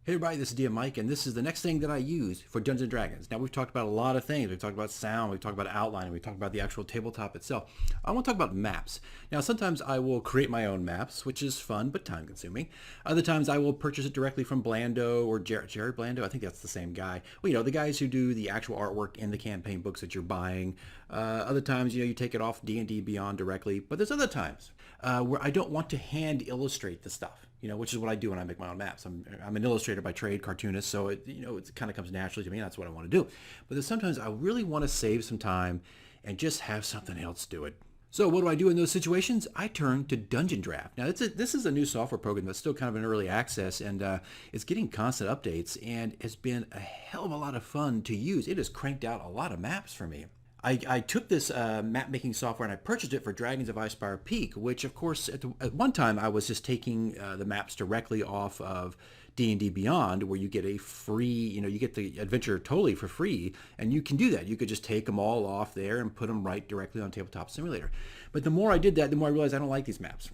Hey everybody, this is DM Mike, and this is the next thing that I use for Dungeons & Dragons. Now, we've talked about a lot of things. We've talked about sound, we've talked about outlining, we've talked about the actual tabletop itself. I want to talk about maps. Now, sometimes I will create my own maps, which is fun but time-consuming. Other times I will purchase it directly from Blando or Jerry Blando. I think that's the same guy. Well, the guys who do the actual artwork in the campaign books that you're buying. Other times, you take it off D&D Beyond directly. But there's other times where I don't want to hand illustrate the stuff. Which is what I do when I make my own maps. I'm an illustrator by trade, cartoonist, so it kind of comes naturally to me. That's what I want to do. But then sometimes I really want to save some time and just have something else do it. So what do I do in those situations? I turn to Dungeon Draft. Now, this is a new software program that's still kind of in early access, and it's getting constant updates, and it's been a hell of a lot of fun to use. It has cranked out a lot of maps for me. I took this map-making software and I purchased it for Dragons of Icespire Peak, which, of course, at one time I was just taking the maps directly off of D&D Beyond, where you get a free, you get the adventure totally for free, and you can do that. You could just take them all off there and put them right directly on Tabletop Simulator. But the more I did that, the more I realized I don't like these maps.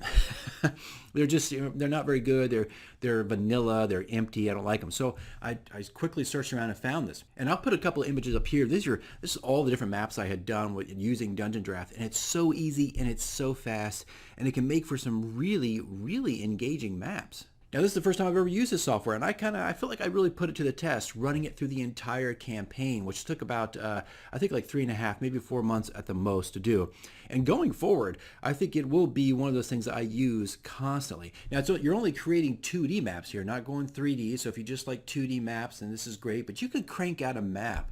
They're just, they're not very good. They're vanilla. They're empty. I don't like them. So I quickly searched around and found this. And I'll put a couple of images up here. This is all the different maps I had done using Dungeon Draft, and it's so easy and it's so fast, and it can make for some really, really engaging maps. Now, this is the first time I've ever used this software, and I feel like I really put it to the test, running it through the entire campaign, which took about, I think like 3.5, maybe 4 months at the most to do. And going forward, I think it will be one of those things that I use constantly. Now, so you're only creating 2D maps here, not going 3D, so if you just like 2D maps, then this is great, but you could crank out a map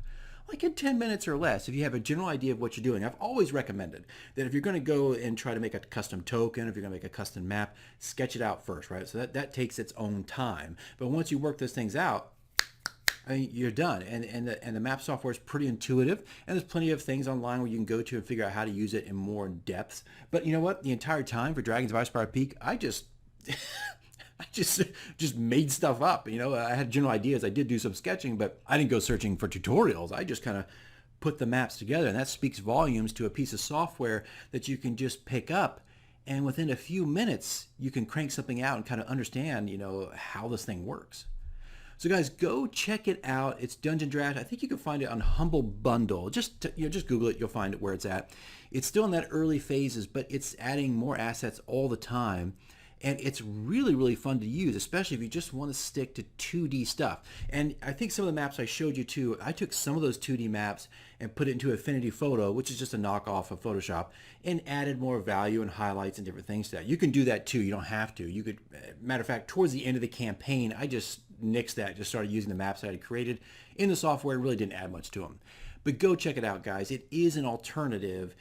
like in 10 minutes or less if you have a general idea of what you're doing. I've always recommended that if you're going to go and try to make a custom token, if you're going to make a custom map, sketch it out first, right? So that takes its own time. But once you work those things out, you're done. And the map software is pretty intuitive, and there's plenty of things online where you can go to and figure out how to use it in more depth. But you know what? The entire time for Dragons of Icespire Peak, I just made stuff up. I had general ideas. I did do some sketching, but I didn't go searching for tutorials. I just kind of put the maps together, and that speaks volumes to a piece of software that you can just pick up, and within a few minutes, you can crank something out and kind of understand, how this thing works. So guys, go check it out. It's Dungeon Draft. I think you can find it on Humble Bundle. Just Google it. You'll find it where it's at. It's still in that early phases, but it's adding more assets all the time. And it's really, really fun to use, especially if you just want to stick to 2D stuff. And I think some of the maps I showed you too, I took some of those 2D maps and put it into Affinity Photo, which is just a knockoff of Photoshop, and added more value and highlights and different things to that. You can do that too. You don't have to. You could, matter of fact, towards the end of the campaign, I just nixed that, just started using the maps I had created in the software and really didn't add much to them. But go check it out, guys. It is an alternative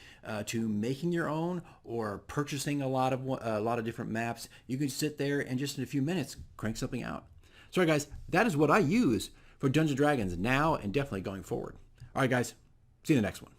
to making your own or purchasing a lot of different maps. You can sit there and just in a few minutes crank something out. Sorry, guys, that is what I use for Dungeons & Dragons now and definitely going forward. All right, guys, see you in the next one.